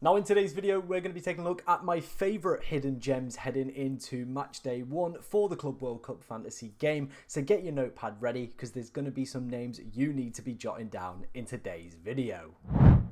Now in today's video, we're going to be taking a look at my favourite hidden gems heading into match day 1 for the Club World Cup fantasy game. So get your notepad ready because there's going to be some names you need to be jotting down in today's video.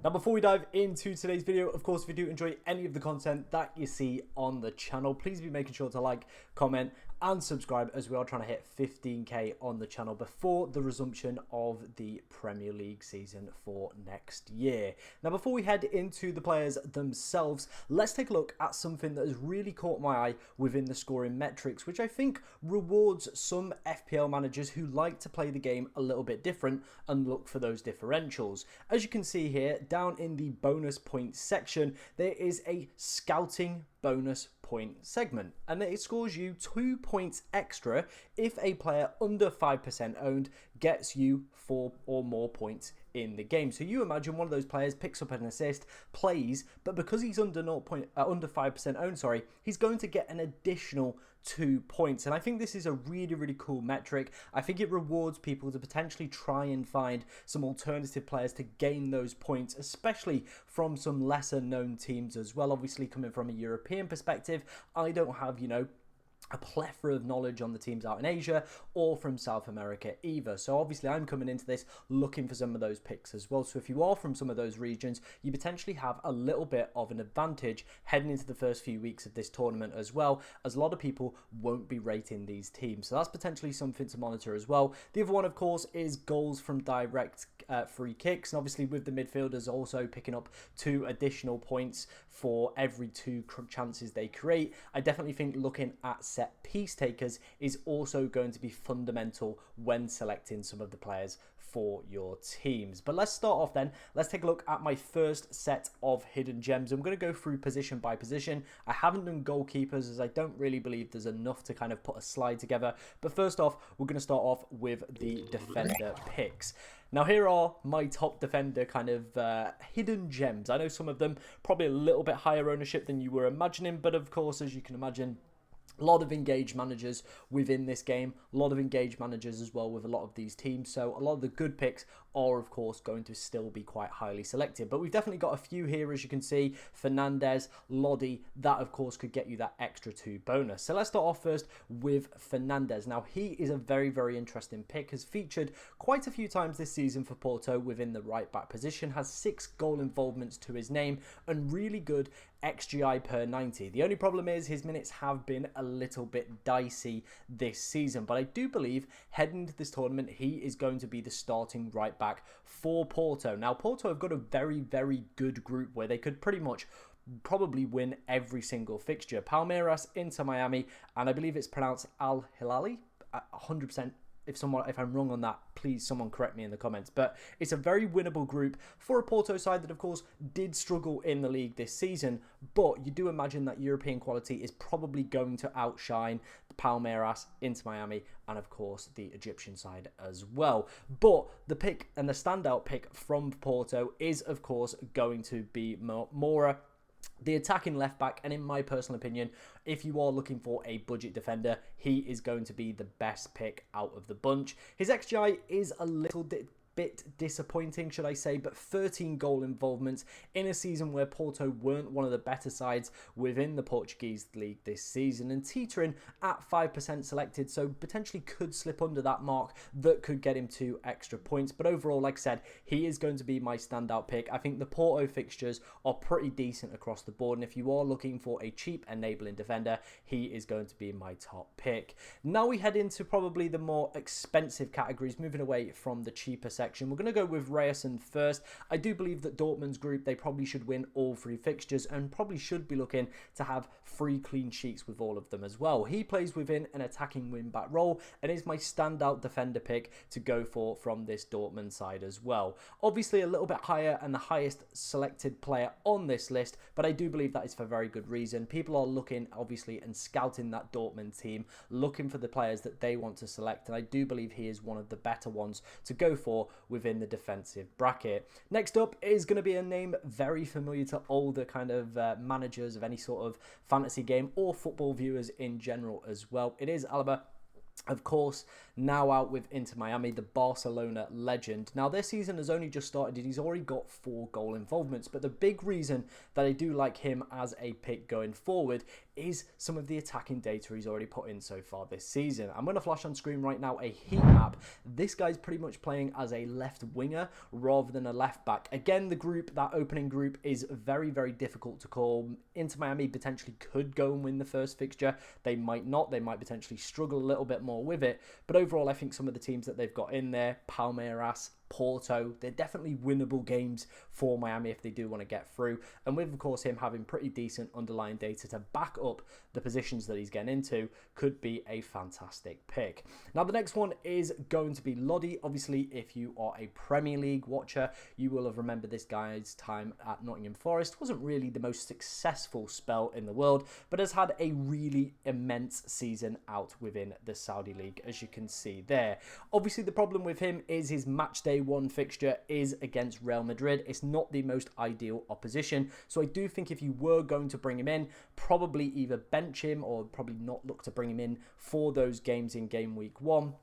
Now before we dive into today's video, of course, if you do enjoy any of the content that you see on the channel, please be making sure to like, comment and subscribe as we are trying to hit 15k on the channel before the resumption of the Premier League season for next year. Now before we head into the players themselves, let's take a look at something that has really caught my eye within the scoring metrics, which I think rewards some FPL managers who like to play the game a little bit different and look for those differentials. As you can see here, down in the bonus points section, there is a scouting bonus point segment, and it scores you 2 points extra if a player under 5% owned gets you 4 or more points in the game. So you imagine one of those players picks up an assist, plays, but because he's under 5% owned, he's going to get an additional 2 points. And I think this is a really cool metric. I think it rewards people to potentially try and find some alternative players to gain those points, especially from some lesser known teams as well. Obviously, coming from a European perspective, I don't have, a plethora of knowledge on the teams out in Asia or from South America either. So obviously I'm coming into this looking for some of those picks as well. So if you are from some of those regions, you potentially have a little bit of an advantage heading into the first few weeks of this tournament as well, as a lot of people won't be rating these teams. So that's potentially something to monitor as well. The other one, of course, is goals from direct free kicks. And obviously with the midfielders also picking up 2 additional points for every 2 chances they create, I definitely think looking at set piece takers is also going to be fundamental when selecting some of the players for your teams. But let's start off then. Let's take a look at my first set of hidden gems. I'm going to go through position by position. I haven't done goalkeepers as I don't really believe there's enough to kind of put a slide together. But first off, we're going to start off with the defender picks. Now here are my top defender kind of hidden gems. I know some of them probably a little bit higher ownership than you were imagining, but of course, as you can imagine, a lot of engaged managers within this game, a lot of engaged managers as well with a lot of these teams. So a lot of the good picks are, of course, going to still be quite highly selected. But we've definitely got a few here, as you can see. Fernandez, Lodi, that, of course, could get you that extra 2 bonus. So let's start off first with Fernandez. Now, he is a very interesting pick. Has featured quite a few times this season for Porto within the right-back position. Has 6 goal involvements to his name and really good XGI per 90. The only problem is his minutes have been a little bit dicey this season, but I do believe heading into this tournament he is going to be the starting right back for Porto. Now Porto have got a very good group where they could pretty much probably win every single fixture. Palmeiras, Inter Miami, and I believe it's pronounced Al Hilali. 100%. If I'm wrong on that, please someone correct me in the comments. But it's a very winnable group for a Porto side that, of course, did struggle in the league this season. But you do imagine that European quality is probably going to outshine the Palmeiras, Inter Miami, and, of course, the Egyptian side as well. But the pick and the standout pick from Porto is, of course, going to be Moura, the attacking left back, and in my personal opinion, if you are looking for a budget defender, he is going to be the best pick out of the bunch. His XGI is a little bit disappointing, should I say, but 13 goal involvements in a season where Porto weren't one of the better sides within the Portuguese league this season, and teetering at 5% selected, so potentially could slip under that mark that could get him 2 extra points. But overall, like I said, he is going to be my standout pick. I think the Porto fixtures are pretty decent across the board, and if you are looking for a cheap enabling defender, he is going to be my top pick. Now we head into probably the more expensive categories, moving away from the cheaper section. We're going to go with Ryerson first. I do believe that Dortmund's group, they probably should win all 3 fixtures and probably should be looking to have 3 clean sheets with all of them as well. He plays within an attacking wing-back role and is my standout defender pick to go for from this Dortmund side as well. Obviously a little bit higher and the highest selected player on this list, but I do believe that is for very good reason. People are looking, obviously, and scouting that Dortmund team, looking for the players that they want to select, and I do believe he is one of the better ones to go for within the defensive bracket. Next up is going to be a name very familiar to all the kind of managers of any sort of fantasy game or football viewers in general as well. It is Alaba. Of course, now out with Inter Miami, the Barcelona legend. Now, their season has only just started and he's already got 4 goal involvements. But the big reason that I do like him as a pick going forward is some of the attacking data he's already put in so far this season. I'm going to flash on screen right now a heat map. This guy's pretty much playing as a left winger rather than a left back. Again, the group, that opening group, is very, very difficult to call. Inter Miami potentially could go and win the first fixture. They might not. They might potentially struggle a little bit more with it. But overall, I think some of the teams that they've got in there, Palmeiras, Porto, they're definitely winnable games for Miami if they do want to get through. And with, of course, him having pretty decent underlying data to back up the positions that he's getting into, could be a fantastic pick. Now, the next one is going to be Lodi. Obviously, if you are a Premier League watcher, you will have remembered this guy's time at Nottingham Forest. Wasn't really the most successful spell in the world, but has had a really immense season out within the Saudi League, as you can see there. Obviously, the problem with him is his match day one fixture is against Real Madrid. It's not the most ideal opposition. So I do think if you were going to bring him in, probably either bench him or probably not look to bring him in for those games in game week 1.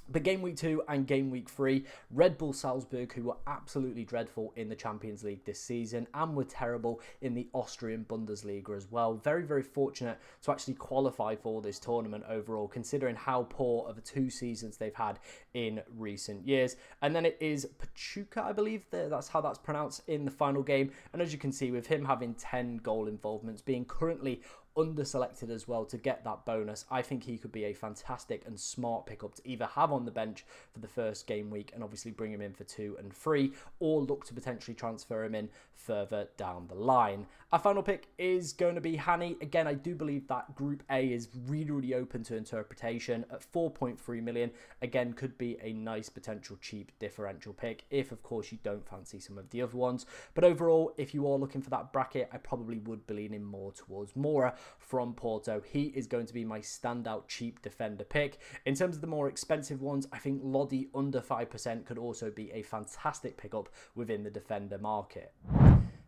But game week 2 and game week 3, Red Bull Salzburg, who were absolutely dreadful in the Champions League this season and were terrible in the Austrian Bundesliga as well. Very, very fortunate to actually qualify for this tournament overall, considering how poor of 2 seasons they've had in recent years. And then it is Pachuca, I believe, that's how that's pronounced, in the final game. And as you can see, with him having 10 goal involvements, being currently under-selected as well to get that bonus, I think he could be a fantastic and smart pickup to either have on the bench for the first game week and obviously bring him in for 2 and 3, or look to potentially transfer him in further down the line. Our final pick is going to be Hani. Again, I do believe that Group A is really, really open to interpretation at 4.3 million. Again, could be a nice potential cheap differential pick if, of course, you don't fancy some of the other ones. But overall, if you are looking for that bracket, I probably would be leaning more towards Mora from Porto. He is going to be my standout cheap defender pick. In terms of the more expensive ones, I think Lodi under 5% could also be a fantastic pickup within the defender market.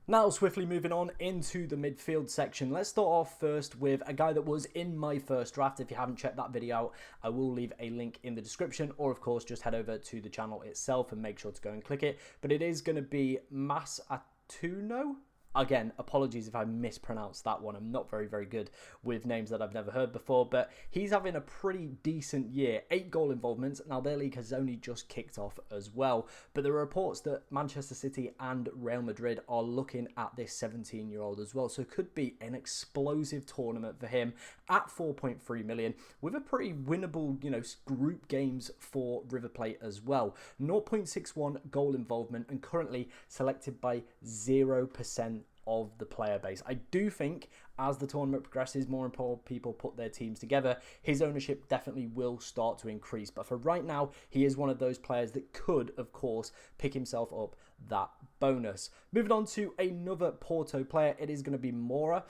Now, swiftly moving on into the midfield section, let's start off first with a guy that was in my first draft. If you haven't checked that video out, I will leave a link in the description, or of course, just head over to the channel itself and make sure to go and click it. But it is going to be Masatuno. Again, apologies if I mispronounced that one. I'm not very, very good with names that I've never heard before, but he's having a pretty decent year. 8 goal involvements. Now, their league has only just kicked off as well, but there are reports that Manchester City and Real Madrid are looking at this 17-year-old as well, so it could be an explosive tournament for him at 4.3 million with a pretty winnable, group games for River Plate as well. 0.61 goal involvement and currently selected by 0% of the player base. I do think as the tournament progresses, more and more people put their teams together, his ownership definitely will start to increase. But for right now, he is one of those players that could, of course, pick himself up that bonus. Moving on to another Porto player, it is going to be Mora.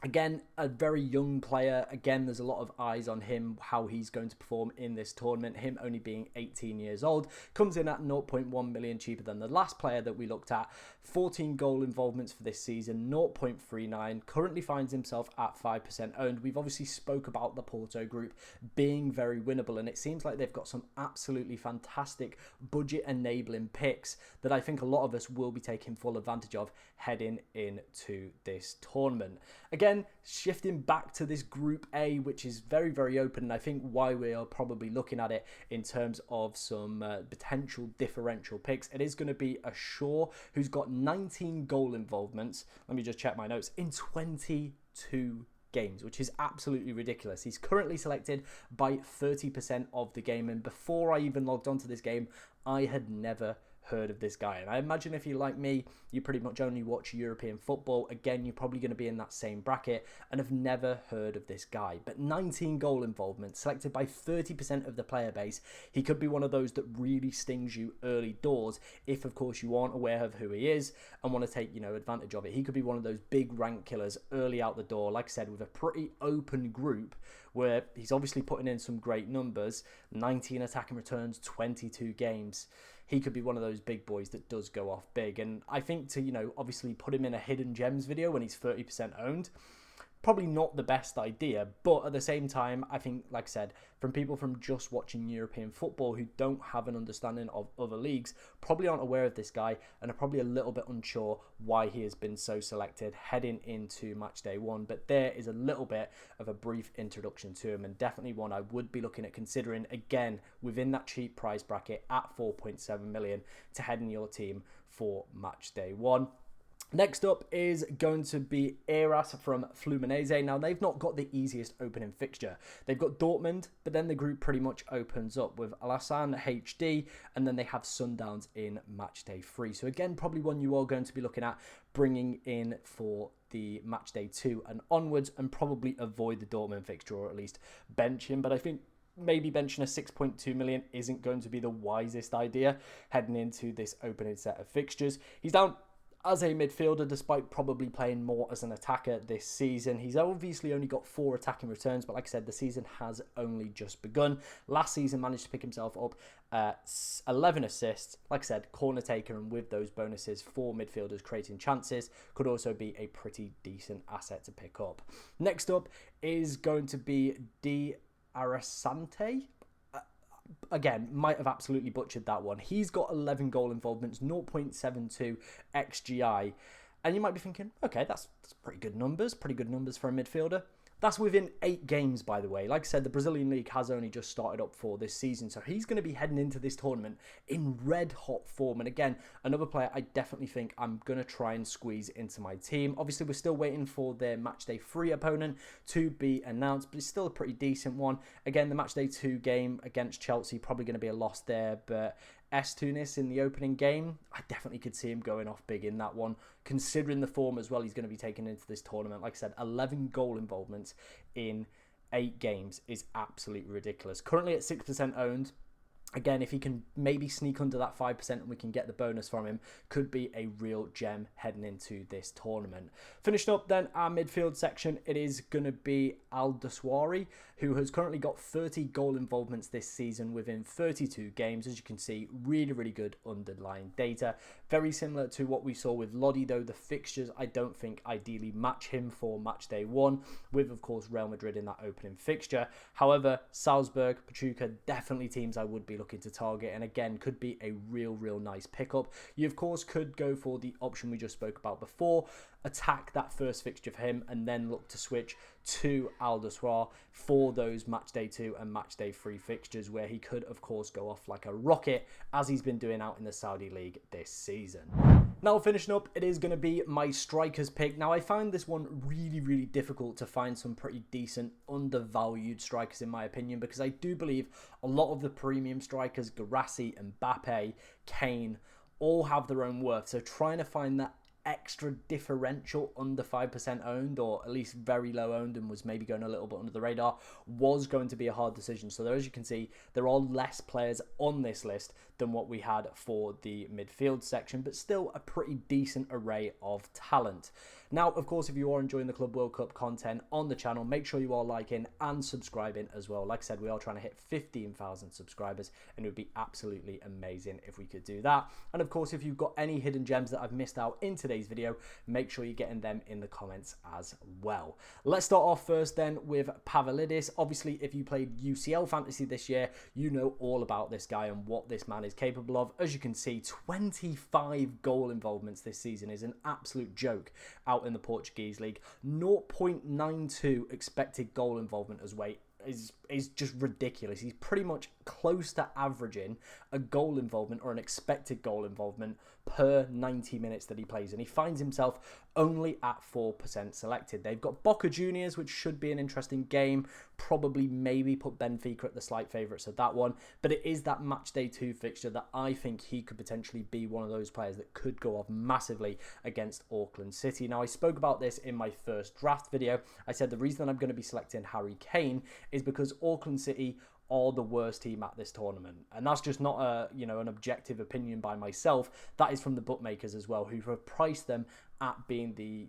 Again, a very young player. Again, there's a lot of eyes on him, how he's going to perform in this tournament. Him only being 18 years old, comes in at 0.1 million cheaper than the last player that we looked at. 14 goal involvements for this season, 0.39. Currently finds himself at 5% owned. We've obviously spoke about the Porto group being very winnable, and it seems like they've got some absolutely fantastic budget-enabling picks that I think a lot of us will be taking full advantage of heading into this tournament. Again, shifting back to this Group A, which is very, very open, and I think why we are probably looking at it in terms of some potential differential picks. It is going to be a Shaw, who's got 19 goal involvements. Let me just check my notes. In 22 games, which is absolutely ridiculous. He's currently selected by 30% of the game, and before I even logged onto this game, I had never heard of this guy. And I imagine if you're like me, you pretty much only watch European football. Again, you're probably going to be in that same bracket and have never heard of this guy. But 19 goal involvement, selected by 30% of the player base. He could be one of those that really stings you early doors if, of course, you aren't aware of who he is and want to take, advantage of it. He could be one of those big rank killers early out the door, like I said, with a pretty open group where he's obviously putting in some great numbers. 19 attacking returns, 22 games. He could be one of those big boys that does go off big. And I think to, obviously put him in a hidden gems video when he's 30% owned, probably not the best idea, but at the same time, I think, like I said, from people from just watching European football who don't have an understanding of other leagues, probably aren't aware of this guy and are probably a little bit unsure why he has been so selected heading into match day 1. But there is a little bit of a brief introduction to him, and definitely one I would be looking at considering, again, within that cheap price bracket at 4.7 million to head in your team for match day 1. Next up is going to be Eras from Fluminense. Now, they've not got the easiest opening fixture. They've got Dortmund, but then the group pretty much opens up with Alassane HD, and then they have Sundowns in match day 3. So again, probably one you are going to be looking at bringing in for the match day 2 and onwards, and probably avoid the Dortmund fixture, or at least bench him. But I think maybe benching a 6.2 million isn't going to be the wisest idea heading into this opening set of fixtures. He's down as a midfielder, despite probably playing more as an attacker this season. He's obviously only got 4 attacking returns, but like I said, the season has only just begun. Last season managed to pick himself up 11 assists. Like I said, corner taker, and with those bonuses for midfielders creating chances, could also be a pretty decent asset to pick up. Next up is going to be Di Arasante. Again, might have absolutely butchered that one. He's got 11 goal involvements, 0.72 XGI. And you might be thinking, okay, that's pretty good numbers for a midfielder. That's within 8 games, by the way. Like I said, the Brazilian League has only just started up for this season, so he's going to be heading into this tournament in red-hot form. And again, another player I definitely think I'm going to try and squeeze into my team. Obviously, we're still waiting for their matchday 3 opponent to be announced, but it's still a pretty decent one. Again, the matchday 2 game against Chelsea, probably going to be a loss there, but Tunis in the opening game, I definitely could see him going off big in that one, considering the form as well he's going to be taken into this tournament. Like I said, 11 goal involvements in 8 games is absolutely ridiculous. Currently at 6% owned. Again, if he can maybe sneak under that 5% and we can get the bonus from him, could be a real gem heading into this tournament. Finishing up then our midfield section, it is going to be Al-Dawsari, who has currently got 30 goal involvements this season within 32 games. As you can see, really, really good underlying data. Very similar to what we saw with Lodi, though the fixtures I don't think ideally match him for match day 1, with of course Real Madrid in that opening fixture. However, Salzburg, Pachuca, definitely teams I would be looking to target, and again could be a real nice pickup. You of course could go for the option we just spoke about before, attack that first fixture for him, and then look to switch to Al-Dawsari for those match day 2 and match day 3 fixtures, where he could of course go off like a rocket, as he's been doing out in the Saudi League this season. Now finishing up, it is going to be my strikers pick. Now I found this one really difficult to find some pretty decent undervalued strikers in my opinion, because I do believe a lot of the premium strikers, Guirassy, Mbappe, Kane, all have their own worth. So trying to find that extra differential under 5% owned, or at least very low owned and was maybe going a little bit under the radar, was going to be a hard decision. So there, as you can see, there are less players on this list than what we had for the midfield section, but still a pretty decent array of talent. Now, of course, if you are enjoying the Club World Cup content on the channel, make sure you are liking and subscribing as well. Like I said, we are trying to hit 15,000 subscribers, and it would be absolutely amazing if we could do that. And of course, if you've got any hidden gems that I've missed out in today's video, make sure you're getting them in the comments as well. Let's start off first then with Pavlidis. Obviously, if you played UCL Fantasy this year, you know all about this guy and what this man is capable of. As you can see, 25 goal involvements this season is an absolute joke out in the Portuguese league. 0.92 expected goal involvement as well is just ridiculous. He's pretty much close to averaging a goal involvement or an expected goal involvement per 90 minutes that he plays, and he finds himself only at 4% selected. They've got Boca Juniors, which should be an interesting game. Probably maybe put Benfica at the slight favourites of that one, but it is that match day 2 fixture that I think he could potentially be one of those players that could go off massively against Auckland City. Now, I spoke about this in my first draft video. I said the reason that I'm going to be selecting Harry Kane is because Auckland City are the worst team at this tournament, and that's just not an objective opinion by myself. That is from the bookmakers as well, who have priced them at being the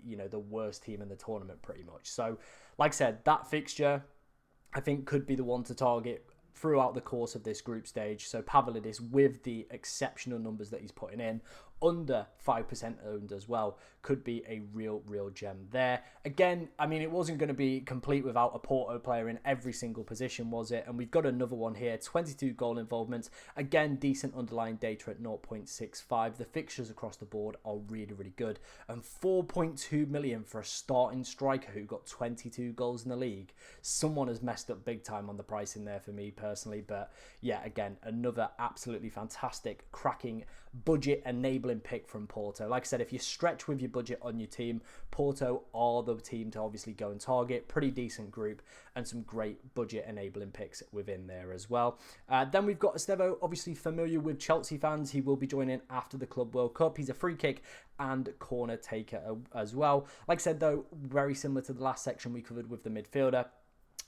worst team in the tournament pretty much. So like I said, that fixture I think could be the one to target throughout the course of this group stage. So Pavlidis, with the exceptional numbers that he's putting in, under 5% owned as well. Could be a real gem there. Again, I mean, it wasn't going to be complete without a Porto player in every single position, was it? And we've got another one here, 22 goal involvements. Again, decent underlying data at 0.65. The fixtures across the board are really good. And 4.2 million for a starting striker who got 22 goals in the league. Someone has messed up big time on the pricing there for me personally. But yeah, again, another absolutely fantastic, cracking, budget enabling pick from Porto. Like I said, if you stretch with your budget on your team, Porto are the team to obviously go and target. Pretty decent group and some great budget enabling picks within there as well. Then we've got Estevo, obviously familiar with Chelsea fans. He will be joining after the Club World Cup. He's a free kick and corner taker as well. Like I said though, very similar to the last section we covered with the midfielder.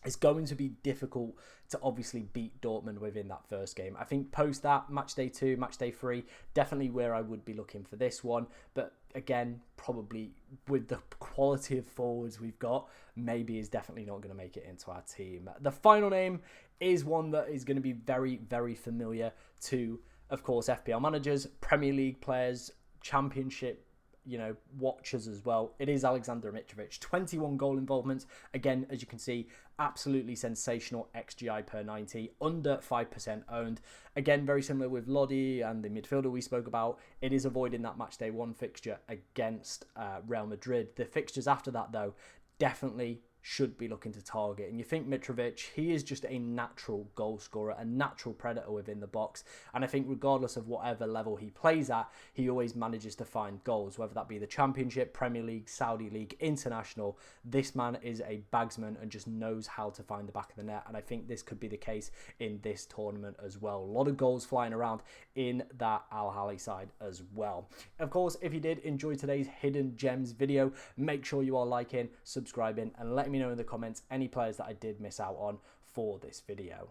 It's going to be difficult to obviously beat Dortmund within that first game. I think post that, match day 2, match day 3, definitely where I would be looking for this one. But again, probably with the quality of forwards we've got, maybe is definitely not going to make it into our team. The final name is one that is going to be very familiar to, of course, FPL managers, Premier League players, Championship watchers as well. It is Alexander Mitrovic, 21 goal involvements. Again, as you can see, absolutely sensational XGI per 90, under 5% owned. Again, very similar with Lodi and the midfielder we spoke about. It is avoiding that match day 1 fixture against Real Madrid. The fixtures after that, though, definitely should be looking to target. And you think Mitrovic, he is just a natural goal scorer, a natural predator within the box. And I think regardless of whatever level he plays at, he always manages to find goals, whether that be the Championship, Premier League, Saudi League, International. This man is a bagsman and just knows how to find the back of the net. And I think this could be the case in this tournament as well. A lot of goals flying around in that Al Ahly side as well. Of course, if you did enjoy today's Hidden Gems video, make sure you are liking, subscribing, and let me know in the comments any players that I did miss out on for this video.